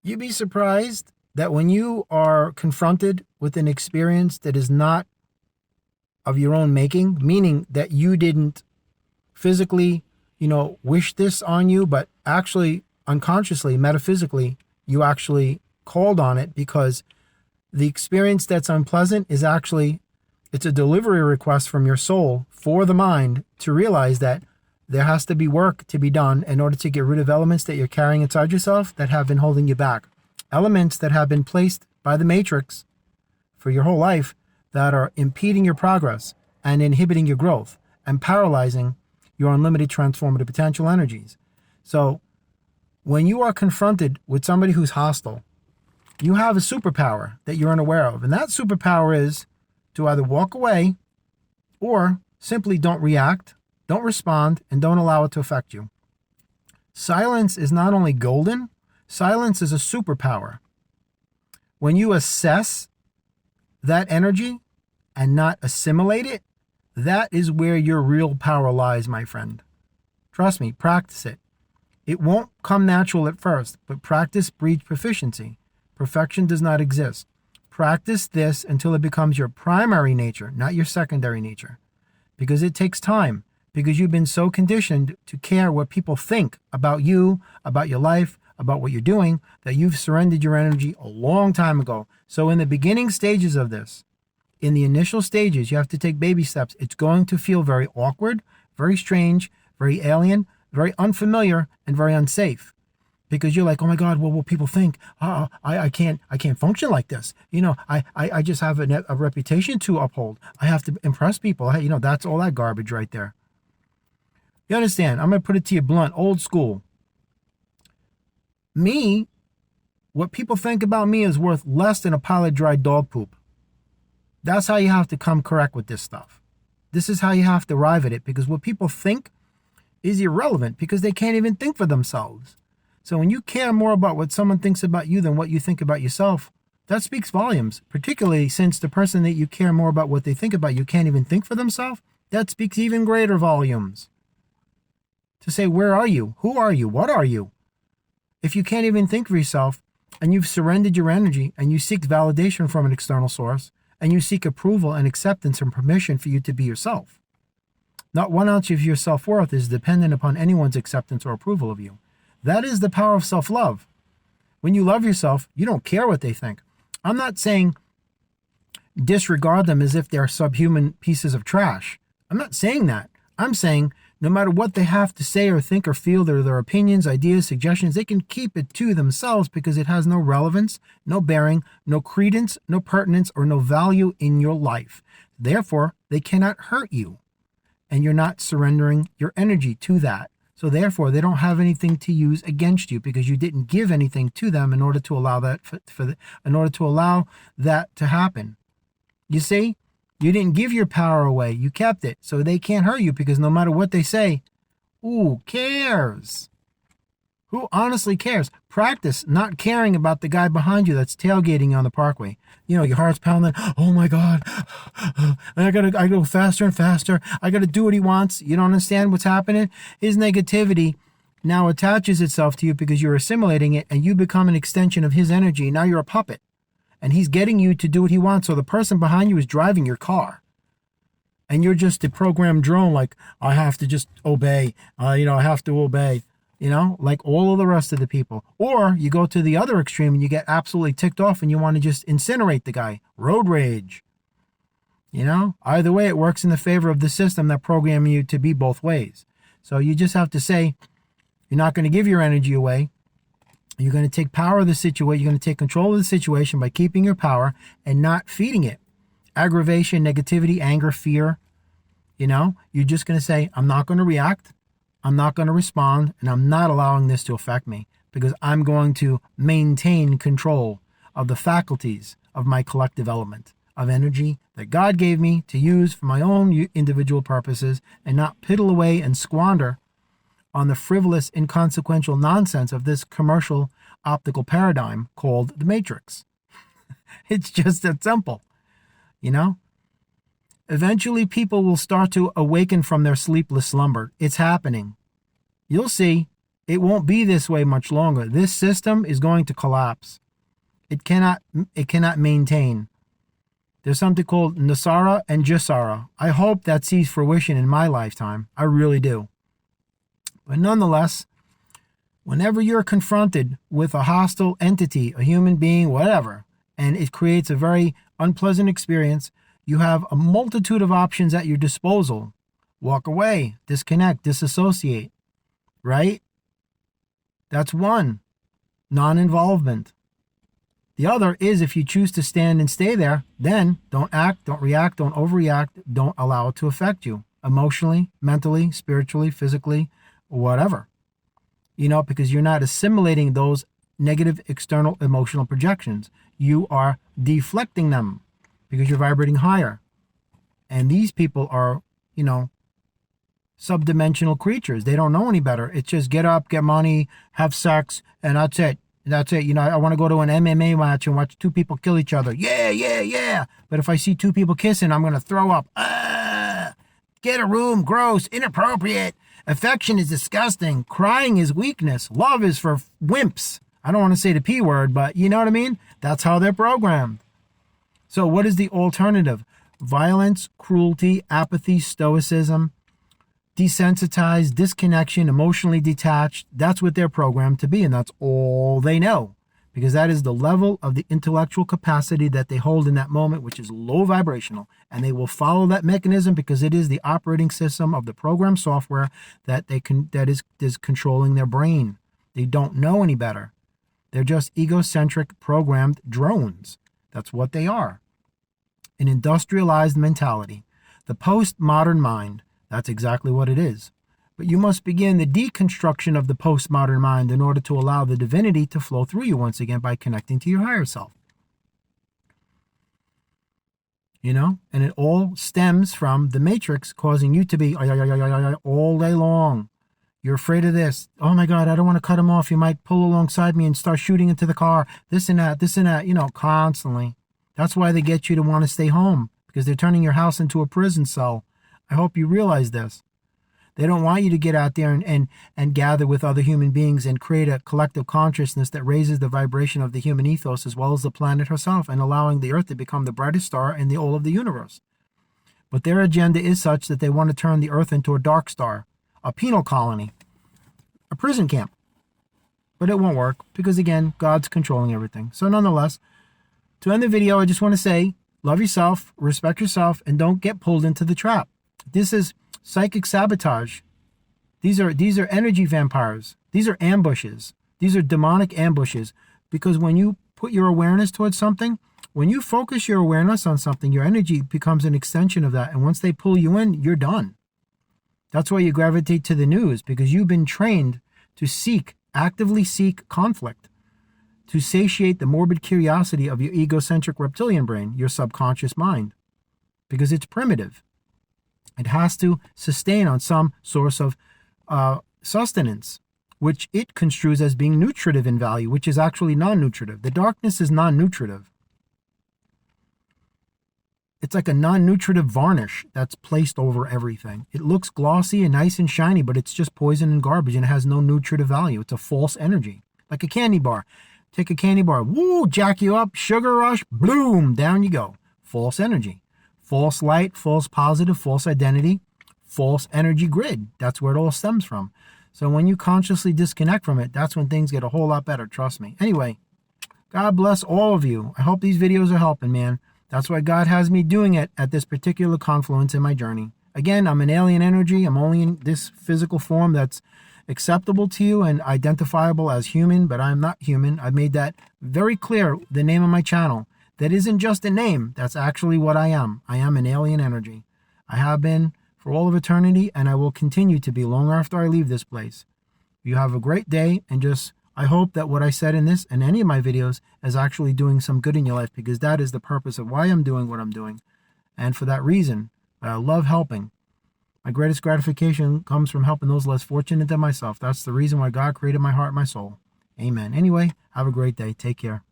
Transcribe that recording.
You'd be surprised that when you are confronted with an experience that is not of your own making, meaning that you didn't physically, wish this on you, but actually unconsciously, metaphysically, you actually called on it because the experience that's unpleasant is actually, it's a delivery request from your soul for the mind to realize that there has to be work to be done in order to get rid of elements that you're carrying inside yourself that have been holding you back. Elements that have been placed by the matrix for your whole life that are impeding your progress and inhibiting your growth and paralyzing your unlimited transformative potential energies. So when you are confronted with somebody who's hostile, you have a superpower that you're unaware of. And that superpower is to either walk away or simply don't react, don't respond, and don't allow it to affect you. Silence is not only golden, silence is a superpower. When you assess that energy and not assimilate it, that is where your real power lies, my friend. Trust me, practice it. It won't come natural at first, but practice breeds proficiency. Perfection does not exist. Practice this until it becomes your primary nature, not your secondary nature. Because it takes time. Because you've been so conditioned to care what people think about you, about your life, about what you're doing, that you've surrendered your energy a long time ago. So in the beginning stages of this, in the initial stages, you have to take baby steps. It's going to feel very awkward, very strange, very alien, very unfamiliar, and very unsafe. Because you're like, oh my God, what will people think? I can't function like this. I just have a reputation to uphold. I have to impress people. That's all that garbage right there. You understand? I'm going to put it to you blunt, old school. Me, what people think about me is worth less than a pile of dry dog poop. That's how you have to come correct with this stuff. This is how you have to arrive at it, because what people think is irrelevant because they can't even think for themselves. So when you care more about what someone thinks about you than what you think about yourself, that speaks volumes, particularly since the person that you care more about what they think about you can't even think for themselves. That speaks even greater volumes. To say, where are you? Who are you? What are you? If you can't even think for yourself and you've surrendered your energy and you seek validation from an external source and you seek approval and acceptance and permission for you to be yourself, not 1 ounce of your self-worth is dependent upon anyone's acceptance or approval of you. That is the power of self-love. When you love yourself, you don't care what they think. I'm not saying disregard them as if they're subhuman pieces of trash. I'm not saying that. I'm saying no matter what they have to say or think or feel, their opinions, ideas, suggestions, they can keep it to themselves because it has no relevance, no bearing, no credence, no pertinence, or no value in your life. Therefore, they cannot hurt you. And you're not surrendering your energy to that. So therefore, they don't have anything to use against you because you didn't give anything to them in order to allow that in order to allow that to happen. You see? You didn't give your power away. You kept it. So they can't hurt you because no matter what they say, who cares? Who honestly cares? Practice not caring about the guy behind you that's tailgating on the parkway. Your heart's pounding. Oh my God. I go faster and faster. I got to do what he wants. You don't understand what's happening? His negativity now attaches itself to you because you're assimilating it and you become an extension of his energy. Now you're a puppet. And he's getting you to do what he wants. So the person behind you is driving your car. And you're just a programmed drone like, I have to just obey. I have to obey. Like all of the rest of the people. Or you go to the other extreme and you get absolutely ticked off and you want to just incinerate the guy. Road rage. Either way, it works in the favor of the system that programmed you to be both ways. So you just have to say, you're not going to give your energy away. You're going to take power of the situation. You're going to take control of the situation by keeping your power and not feeding it. Aggravation, negativity, anger, fear. You're just going to say, I'm not going to react. I'm not going to respond. And I'm not allowing this to affect me because I'm going to maintain control of the faculties of my collective element of energy that God gave me to use for my own individual purposes and not piddle away and squander on the frivolous, inconsequential nonsense of this commercial optical paradigm called the Matrix. It's just that simple, Eventually, people will start to awaken from their sleepless slumber. It's happening. You'll see. It won't be this way much longer. This system is going to collapse. It cannot maintain. There's something called Nasara and Jasara. I hope that sees fruition in my lifetime. I really do. But nonetheless, whenever you're confronted with a hostile entity, a human being, whatever, and it creates a very unpleasant experience, you have a multitude of options at your disposal. Walk away, disconnect, disassociate, right? That's one, non-involvement. The other is if you choose to stand and stay there, then don't act, don't react, don't overreact, don't allow it to affect you emotionally, mentally, spiritually, physically, whatever. Because you're not assimilating those negative external emotional projections. You are deflecting them because you're vibrating higher. And these people are, subdimensional creatures. They don't know any better. It's just get up, get money, have sex, and that's it. That's it. I want to go to an MMA match and watch two people kill each other. Yeah, yeah, yeah. But if I see two people kissing, I'm going to throw up. Get a room. Gross. Inappropriate. Affection is disgusting. Crying is weakness. Love is for wimps. I don't want to say the P word, but you know what I mean? That's how they're programmed. So what is the alternative? Violence, cruelty, apathy, stoicism, desensitized, disconnection, emotionally detached. That's what they're programmed to be, and that's all they know, because that is the level of the intellectual capacity that they hold in that moment, which is low vibrational, and they will follow that mechanism because it is the operating system of the program software that is controlling their brain. They don't know any better. They're just egocentric programmed drones. That's what they are. An industrialized mentality, the postmodern mind. That's exactly what it is. But you must begin the deconstruction of the postmodern mind in order to allow the divinity to flow through you once again by connecting to your higher self. And it all stems from the matrix causing you to be all day long. You're afraid of this. Oh my God, I don't want to cut him off. He might pull alongside me and start shooting into the car. This and that, constantly. That's why they get you to want to stay home, because they're turning your house into a prison cell. I hope you realize this. They don't want you to get out there and gather with other human beings and create a collective consciousness that raises the vibration of the human ethos as well as the planet herself, and allowing the Earth to become the brightest star in all of the universe. But their agenda is such that they want to turn the Earth into a dark star, a penal colony, a prison camp. But it won't work because, again, God's controlling everything. So nonetheless, to end the video, I just want to say, love yourself, respect yourself, and don't get pulled into the trap. This is psychic sabotage. These are energy vampires. These are ambushes. These are demonic ambushes. Because when you put your awareness towards something, when you focus your awareness on something, your energy becomes an extension of that. And once they pull you in, you're done. That's why you gravitate to the news, because you've been trained to actively seek conflict, to satiate the morbid curiosity of your egocentric reptilian brain, your subconscious mind, because it's primitive. It has to sustain on some source of sustenance, which it construes as being nutritive in value, which is actually non-nutritive. The darkness is non-nutritive. It's like a non-nutritive varnish that's placed over everything. It looks glossy and nice and shiny, but it's just poison and garbage, and it has no nutritive value. It's a false energy, like a candy bar. Take a candy bar, woo, jack you up, sugar rush, boom, down you go. False energy. False light, false positive, false identity, false energy grid. That's where it all stems from. So when you consciously disconnect from it, that's when things get a whole lot better, trust me. Anyway, God bless all of you. I hope these videos are helping, man. That's why God has me doing it at this particular confluence in my journey. Again, I'm an alien energy. I'm only in this physical form that's acceptable to you and identifiable as human, but I'm not human. I've made that very clear, the name of my channel. That isn't just a name. That's actually what I am. I am an alien energy. I have been for all of eternity, and I will continue to be long after I leave this place. You have a great day, and I hope that what I said in this and any of my videos is actually doing some good in your life, because that is the purpose of why I'm doing what I'm doing. And for that reason, I love helping. My greatest gratification comes from helping those less fortunate than myself. That's the reason why God created my heart and my soul. Amen. Anyway, have a great day. Take care.